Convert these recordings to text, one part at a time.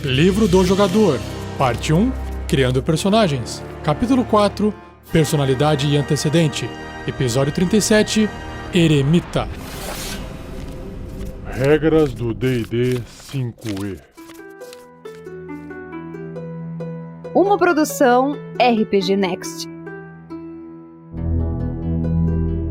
Livro do Jogador, Parte 1, Criando Personagens, Capítulo 4, Personalidade e Antecedente, Episódio 37, Eremita. Regras do D&D 5e. Uma produção RPG Next.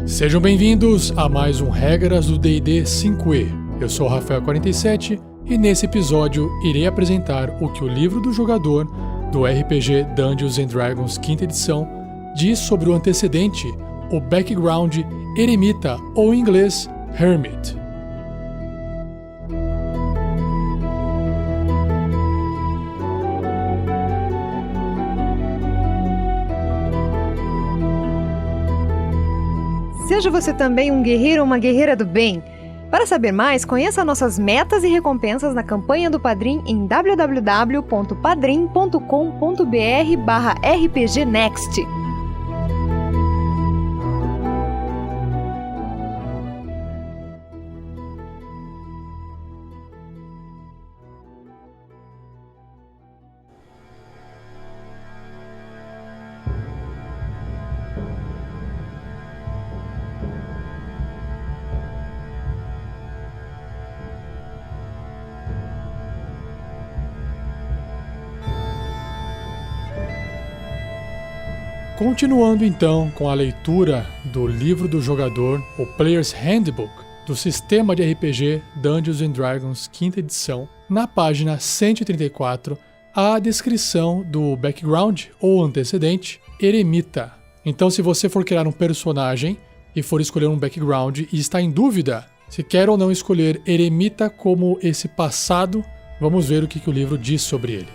Sejam bem-vindos a mais um Regras do D&D 5e. Eu sou o Rafael47 e nesse episódio irei apresentar o que o livro do jogador do RPG Dungeons & Dragons 5ª edição diz sobre o antecedente, o background Eremita, ou em inglês, Hermit. Seja você também um guerreiro ou uma guerreira do bem. Para saber mais, conheça nossas metas e recompensas na campanha do Padrim em www.padrim.com.br/rpgnext. Continuando então com a leitura do livro do jogador, o Player's Handbook, do sistema de RPG Dungeons & Dragons 5ª edição, na página 134, há a descrição do background ou antecedente Eremita. Então, se você for criar um personagem e for escolher um background e está em dúvida se quer ou não escolher Eremita como esse passado, vamos ver o que o livro diz sobre ele.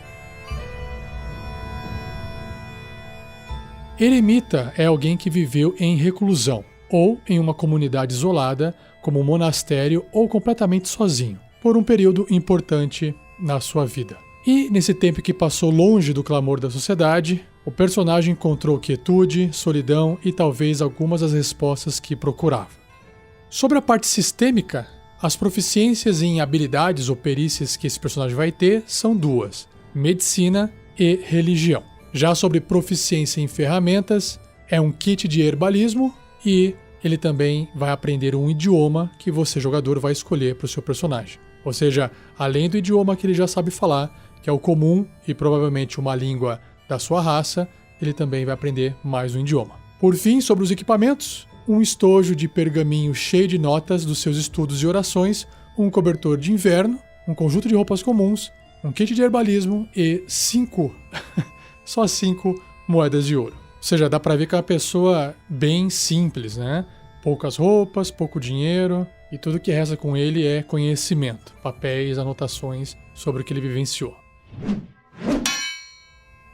Eremita é alguém que viveu em reclusão, ou em uma comunidade isolada, como um monastério ou completamente sozinho, por um período importante na sua vida. E, nesse tempo que passou longe do clamor da sociedade, o personagem encontrou quietude, solidão e talvez algumas das respostas que procurava. Sobre a parte sistêmica, as proficiências em habilidades ou perícias que esse personagem vai ter são duas: medicina e religião. Já sobre proficiência em ferramentas, é um kit de herbalismo e ele também vai aprender um idioma que você, jogador, vai escolher para o seu personagem. Ou seja, além do idioma que ele já sabe falar, que é o comum e provavelmente uma língua da sua raça, ele também vai aprender mais um idioma. Por fim, sobre os equipamentos, um estojo de pergaminho cheio de notas dos seus estudos e orações, um cobertor de inverno, um conjunto de roupas comuns, um kit de herbalismo e 5 moedas de ouro. Ou seja, dá pra ver que é uma pessoa bem simples, né? Poucas roupas, pouco dinheiro, e tudo que resta com ele é conhecimento, papéis, anotações sobre o que ele vivenciou.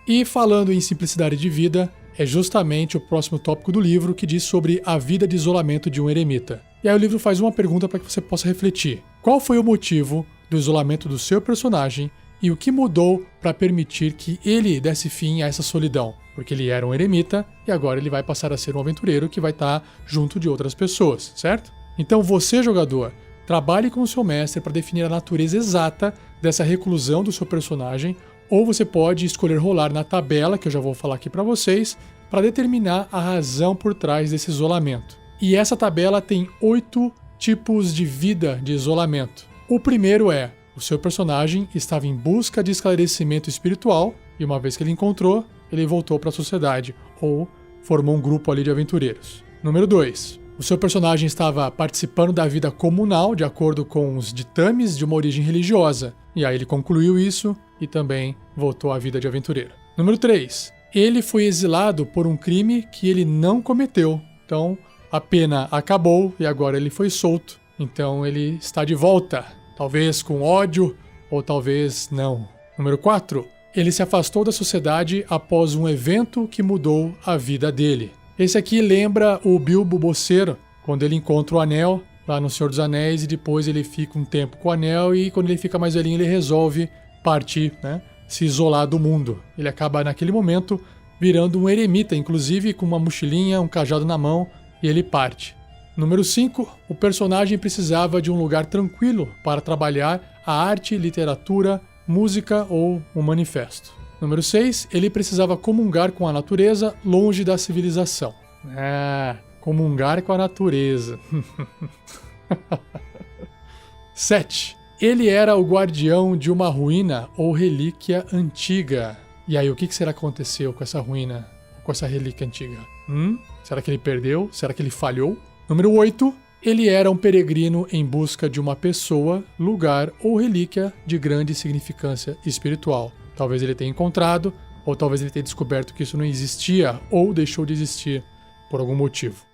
E falando em simplicidade de vida, é justamente o próximo tópico do livro que diz sobre a vida de isolamento de um eremita. E aí o livro faz uma pergunta para que você possa refletir. Qual foi o motivo do isolamento do seu personagem e o que mudou para permitir que ele desse fim a essa solidão? Porque ele era um eremita e agora ele vai passar a ser um aventureiro que vai estar junto de outras pessoas, certo? Então você, jogador, trabalhe com o seu mestre para definir a natureza exata dessa reclusão do seu personagem, ou você pode escolher rolar na tabela, que eu já vou falar aqui para vocês, para determinar a razão por trás desse isolamento. E essa tabela tem 8 tipos de vida de isolamento. O primeiro é: o seu personagem estava em busca de esclarecimento espiritual e uma vez que ele encontrou, ele voltou para a sociedade ou formou um grupo ali de aventureiros. Número 2. O seu personagem estava participando da vida comunal de acordo com os ditames de uma origem religiosa e aí ele concluiu isso e também voltou à vida de aventureiro. Número 3. Ele foi exilado por um crime que ele não cometeu. Então a pena acabou e agora ele foi solto. Então ele está de volta. Talvez com ódio, ou talvez não. Número 4. Ele se afastou da sociedade após um evento que mudou a vida dele. Esse aqui lembra o Bilbo Bolseiro, quando ele encontra o anel lá no Senhor dos Anéis e depois ele fica um tempo com o anel e quando ele fica mais velhinho ele resolve partir, né? Se isolar do mundo. Ele acaba naquele momento virando um eremita, inclusive com uma mochilinha, um cajado na mão, e ele parte. Número 5. O personagem precisava de um lugar tranquilo para trabalhar a arte, literatura música ou um manifesto. Número 6, ele precisava comungar com a natureza longe da civilização. Comungar com a natureza. 7. Ele era o guardião de uma ruína ou relíquia antiga. E aí, o que será que aconteceu com essa ruína, com essa relíquia antiga? Será que ele perdeu? Será que ele falhou? Número 8. Ele era um peregrino em busca de uma pessoa, lugar ou relíquia de grande significância espiritual. Talvez ele tenha encontrado, ou talvez ele tenha descoberto que isso não existia, ou deixou de existir por algum motivo.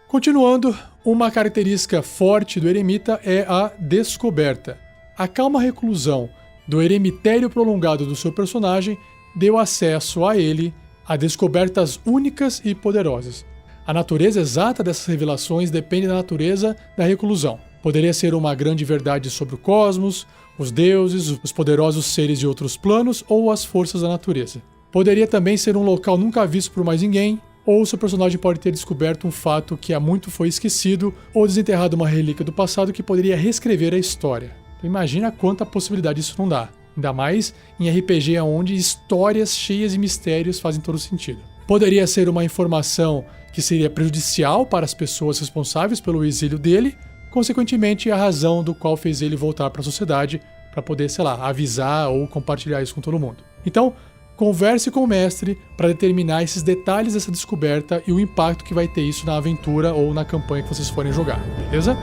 Continuando, uma característica forte do eremita é a descoberta. A calma reclusão do eremitério prolongado do seu personagem deu acesso a ele a descobertas únicas e poderosas. A natureza exata dessas revelações depende da natureza da reclusão. Poderia ser uma grande verdade sobre o cosmos, os deuses, os poderosos seres de outros planos ou as forças da natureza. Poderia também ser um local nunca visto por mais ninguém, ou seu personagem pode ter descoberto um fato que há muito foi esquecido ou desenterrado uma relíquia do passado que poderia reescrever a história. Então imagina quanta possibilidade isso não dá. Ainda mais em RPG onde histórias cheias de mistérios fazem todo sentido. Poderia ser uma informação que seria prejudicial para as pessoas responsáveis pelo exílio dele, consequentemente a razão do qual fez ele voltar para a sociedade para poder, avisar ou compartilhar isso com todo mundo. Então, converse com o mestre para determinar esses detalhes dessa descoberta e o impacto que vai ter isso na aventura ou na campanha que vocês forem jogar, beleza?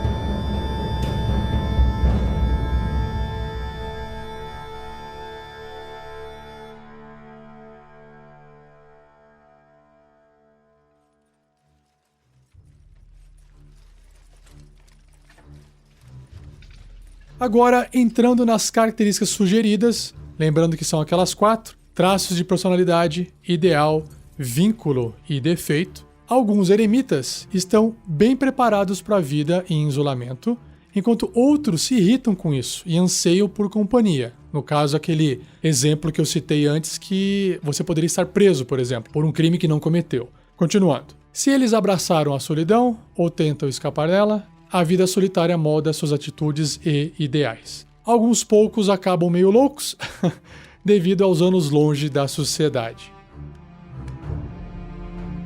Agora, entrando nas características sugeridas, lembrando que são aquelas 4, traços de personalidade, ideal, vínculo e defeito. Alguns eremitas estão bem preparados para a vida em isolamento, enquanto outros se irritam com isso e anseiam por companhia. No caso, aquele exemplo que eu citei antes, que você poderia estar preso, por exemplo, por um crime que não cometeu. Continuando. Se eles abraçaram a solidão ou tentam escapar dela, a vida solitária molda suas atitudes e ideais. Alguns poucos acabam meio loucos devido aos anos longe da sociedade.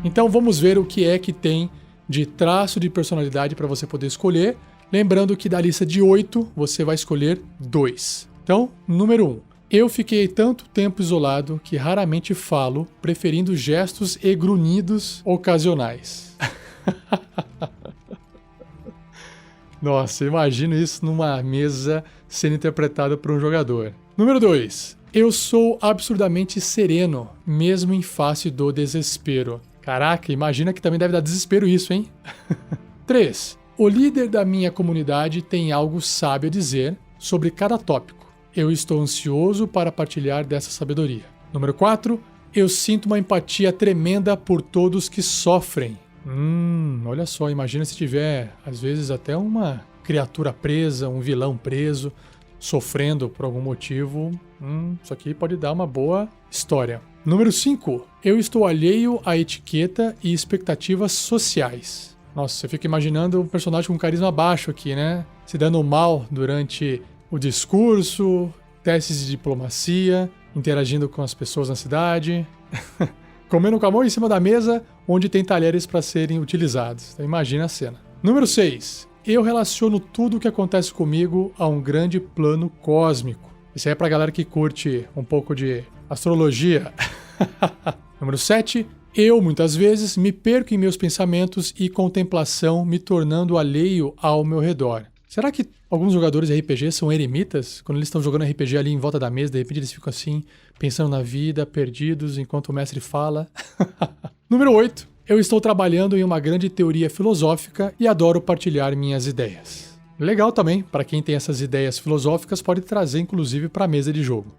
Então vamos ver o que é que tem de traço de personalidade para você poder escolher. Lembrando que da lista de 8, você vai escolher 2. Então, número 1. Eu fiquei tanto tempo isolado que raramente falo, preferindo gestos e grunhidos ocasionais. Nossa, imagino isso numa mesa sendo interpretado por um jogador. Número 2. Eu sou absurdamente sereno, mesmo em face do desespero. Caraca, imagina que também deve dar desespero isso, hein? 3. O líder da minha comunidade tem algo sábio a dizer sobre cada tópico. Eu estou ansioso para partilhar dessa sabedoria. Número 4. Eu sinto uma empatia tremenda por todos que sofrem. Olha só, imagina se tiver, às vezes, até uma criatura presa, um vilão preso, sofrendo por algum motivo. Isso aqui pode dar uma boa história. Número 5. Eu estou alheio à etiqueta e expectativas sociais. Nossa, você fica imaginando um personagem com carisma baixo aqui, né? Se dando mal durante o discurso, testes de diplomacia, interagindo com as pessoas na cidade... Comendo com a mão em cima da mesa, onde tem talheres para serem utilizados. Então, imagina a cena. Número 6. Eu relaciono tudo o que acontece comigo a um grande plano cósmico. Isso aí é pra galera que curte um pouco de astrologia. Número 7. Eu, muitas vezes, me perco em meus pensamentos e contemplação, me tornando alheio ao meu redor. Será que alguns jogadores de RPG são eremitas? Quando eles estão jogando RPG ali em volta da mesa, de repente eles ficam assim, pensando na vida, perdidos, enquanto o mestre fala. Número 8. Eu estou trabalhando em uma grande teoria filosófica e adoro partilhar minhas ideias. Legal também, para quem tem essas ideias filosóficas, pode trazer inclusive para a mesa de jogo.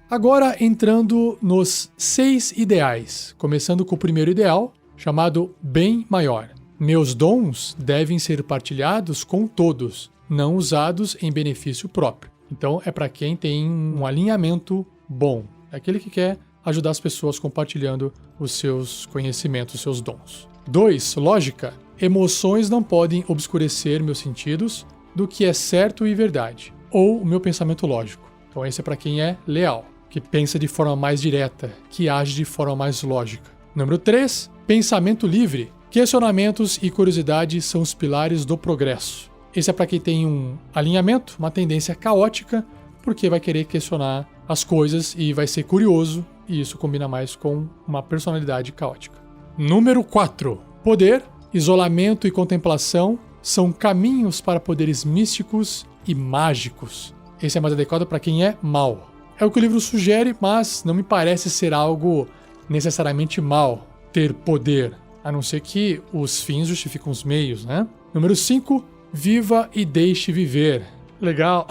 Agora entrando nos 6 ideais, começando com o primeiro ideal, chamado Bem Maior. Meus dons devem ser partilhados com todos, não usados em benefício próprio. Então é para quem tem um alinhamento bom, é aquele que quer ajudar as pessoas compartilhando os seus conhecimentos, os seus dons. 2. Lógica. Emoções não podem obscurecer meus sentidos, do que é certo e verdade, ou o meu pensamento lógico. Então esse é para quem é leal, que pensa de forma mais direta, que age de forma mais lógica. Número 3, pensamento livre. Questionamentos e curiosidade são os pilares do progresso. Esse é para quem tem um alinhamento, uma tendência caótica, porque vai querer questionar as coisas e vai ser curioso, e isso combina mais com uma personalidade caótica. Número 4. Poder, isolamento e contemplação são caminhos para poderes místicos e mágicos. Esse é mais adequado para quem é mau. É o que o livro sugere, mas não me parece ser algo necessariamente mal ter poder, a não ser que os fins justificam os meios, né? Número 5. Viva e deixe viver. Legal.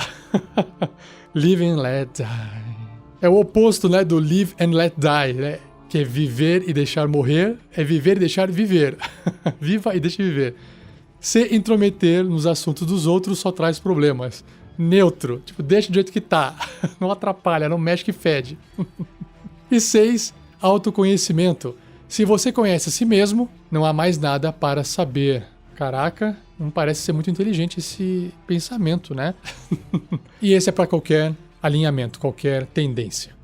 Live and let die. É o oposto, né, do live and let die, né? Que é viver e deixar morrer, é viver e deixar viver. Viva e deixe viver. Se intrometer nos assuntos dos outros só traz problemas. Neutro, tipo, deixa do jeito que tá. Não atrapalha, não mexe que fede. E 6, autoconhecimento. Se você conhece a si mesmo, não há mais nada para saber. Caraca, não parece ser muito inteligente esse pensamento, né? E esse é para qualquer alinhamento, qualquer tendência.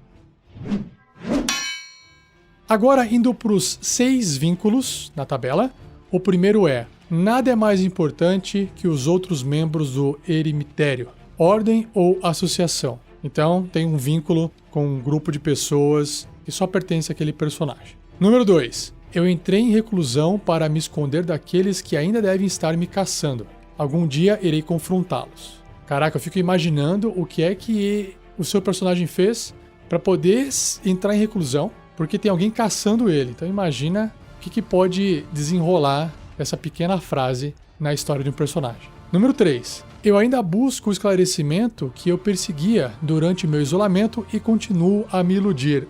Agora, indo para os 6 vínculos na tabela. O primeiro é: nada é mais importante que os outros membros do eremitério, ordem ou associação. Então, tem um vínculo com um grupo de pessoas que só pertence àquele personagem. Número 2. Eu entrei em reclusão para me esconder daqueles que ainda devem estar me caçando. Algum dia irei confrontá-los. Caraca, eu fico imaginando o que é que o seu personagem fez para poder entrar em reclusão, porque tem alguém caçando ele. Então imagina o que pode desenrolar essa pequena frase na história de um personagem. Número 3. Eu ainda busco o esclarecimento que eu perseguia durante meu isolamento e continuo a me iludir.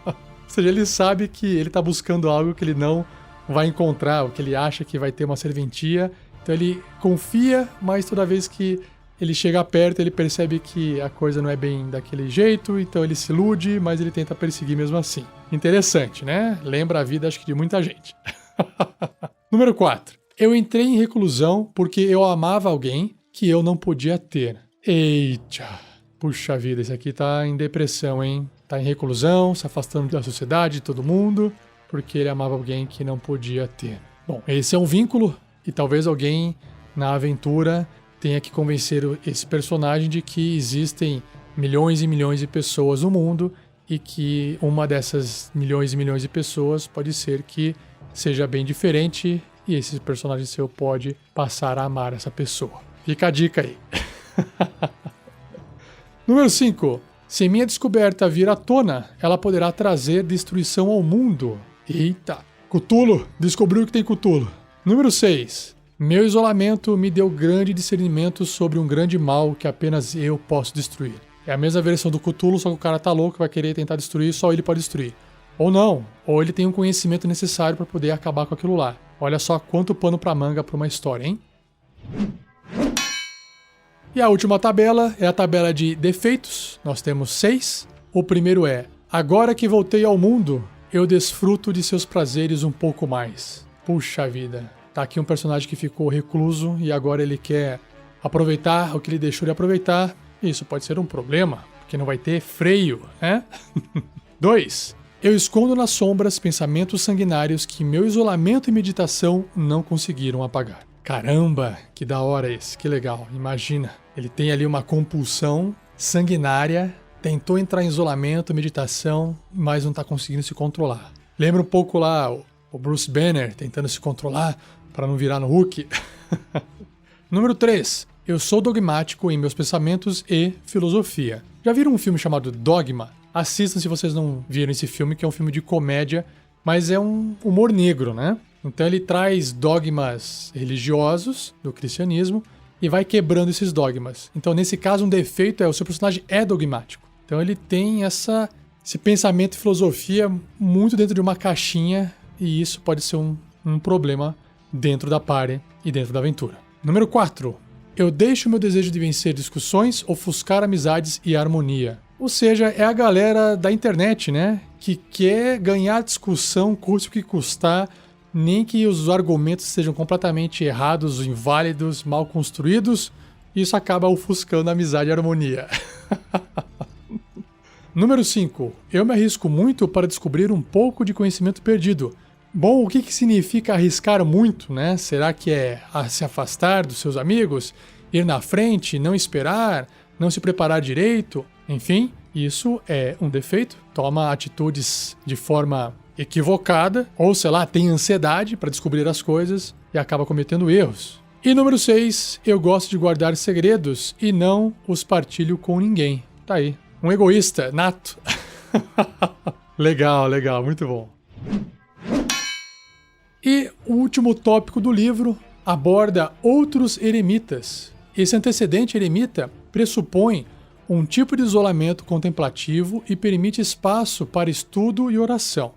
Ou seja, ele sabe que ele está buscando algo que ele não vai encontrar, o que ele acha que vai ter uma serventia. Então ele confia, mas toda vez que ele chega perto, ele percebe que a coisa não é bem daquele jeito, então ele se ilude, mas ele tenta perseguir mesmo assim. Interessante, né? Lembra a vida, acho que de muita gente. Número 4. Eu entrei em reclusão porque eu amava alguém que eu não podia ter. Eita! Puxa vida, esse aqui tá em depressão, hein? Tá em reclusão, se afastando da sociedade, de todo mundo, porque ele amava alguém que não podia ter. Bom, esse é um vínculo e talvez alguém na aventura tenha que convencer esse personagem de que existem milhões e milhões de pessoas no mundo e que uma dessas milhões e milhões de pessoas pode ser que seja bem diferente e esse personagem seu pode passar a amar essa pessoa. Fica a dica aí. Número 5. Se minha descoberta vir à tona, ela poderá trazer destruição ao mundo. Eita! Cthulhu! Descobriu que tem Cthulhu. Número 6. Meu isolamento me deu grande discernimento sobre um grande mal que apenas eu posso destruir. É a mesma versão do Cthulhu, só que o cara tá louco, vai querer tentar destruir, só ele pode destruir. Ou não, ou ele tem um conhecimento necessário para poder acabar com aquilo lá. Olha só quanto pano pra manga pra uma história, hein? E a última tabela é a tabela de defeitos. Nós temos 6. O primeiro é: agora que voltei ao mundo, eu desfruto de seus prazeres um pouco mais. Puxa vida. Tá aqui um personagem que ficou recluso e agora ele quer aproveitar o que ele deixou de aproveitar. Isso pode ser um problema, porque não vai ter freio, né? 2. Eu escondo nas sombras pensamentos sanguinários que meu isolamento e meditação não conseguiram apagar. Caramba, que da hora esse, que legal, imagina. Ele tem ali uma compulsão sanguinária, tentou entrar em isolamento, meditação, mas não está conseguindo se controlar. Lembra um pouco lá o Bruce Banner tentando se controlar para não virar no Hulk? Número 3. Eu sou dogmático em meus pensamentos e filosofia. Já viram um filme chamado Dogma? Assistam se vocês não viram esse filme, que é um filme de comédia, mas é um humor negro, né? Então ele traz dogmas religiosos do cristianismo e vai quebrando esses dogmas. Então nesse caso um defeito é o seu personagem é dogmático. Então ele tem esse pensamento e filosofia muito dentro de uma caixinha e isso pode ser um problema dentro da party e dentro da aventura. Número 4. Eu deixo meu desejo de vencer discussões, ofuscar amizades e harmonia. Ou seja, é a galera da internet, né? Que quer ganhar discussão, custe o que custar, nem que os argumentos sejam completamente errados, inválidos, mal construídos. Isso acaba ofuscando a amizade e a harmonia. Número 5. Eu me arrisco muito para descobrir um pouco de conhecimento perdido. Bom, o que significa arriscar muito, né? Será que é se afastar dos seus amigos, ir na frente, não esperar, não se preparar direito? Enfim, isso é um defeito. Toma atitudes de forma equivocada, ou sei lá, tem ansiedade para descobrir as coisas e acaba cometendo erros. E número 6, eu gosto de guardar segredos e não os partilho com ninguém. Tá aí, um egoísta nato. Legal, muito bom. E o último tópico do livro aborda outros eremitas. Esse antecedente eremita pressupõe um tipo de isolamento contemplativo e permite espaço para estudo e oração.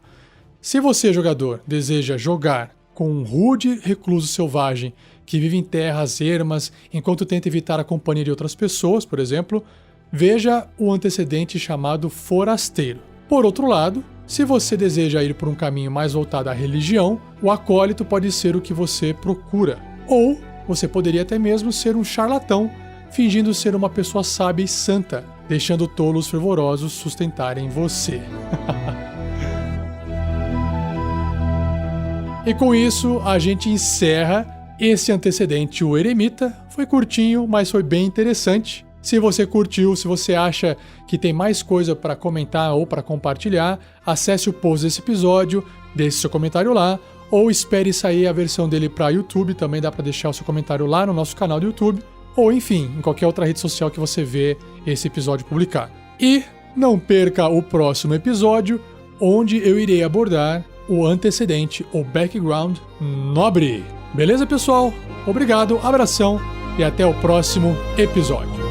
Se você, jogador, deseja jogar com um rude recluso selvagem que vive em terras ermas enquanto tenta evitar a companhia de outras pessoas, por exemplo, veja o antecedente chamado Forasteiro. Por outro lado, se você deseja ir por um caminho mais voltado à religião, o acólito pode ser o que você procura. Ou você poderia até mesmo ser um charlatão, fingindo ser uma pessoa sábia e santa, deixando tolos fervorosos sustentarem você. E com isso, a gente encerra esse antecedente, o Eremita. Foi curtinho, mas foi bem interessante. Se você curtiu, se você acha que tem mais coisa para comentar ou para compartilhar, acesse o post desse episódio, deixe seu comentário lá, ou espere sair a versão dele para YouTube, também dá para deixar o seu comentário lá no nosso canal do YouTube, ou enfim, em qualquer outra rede social que você vê esse episódio publicado. E não perca o próximo episódio, onde eu irei abordar o antecedente, o background nobre. Beleza, pessoal? Obrigado, abração e até o próximo episódio.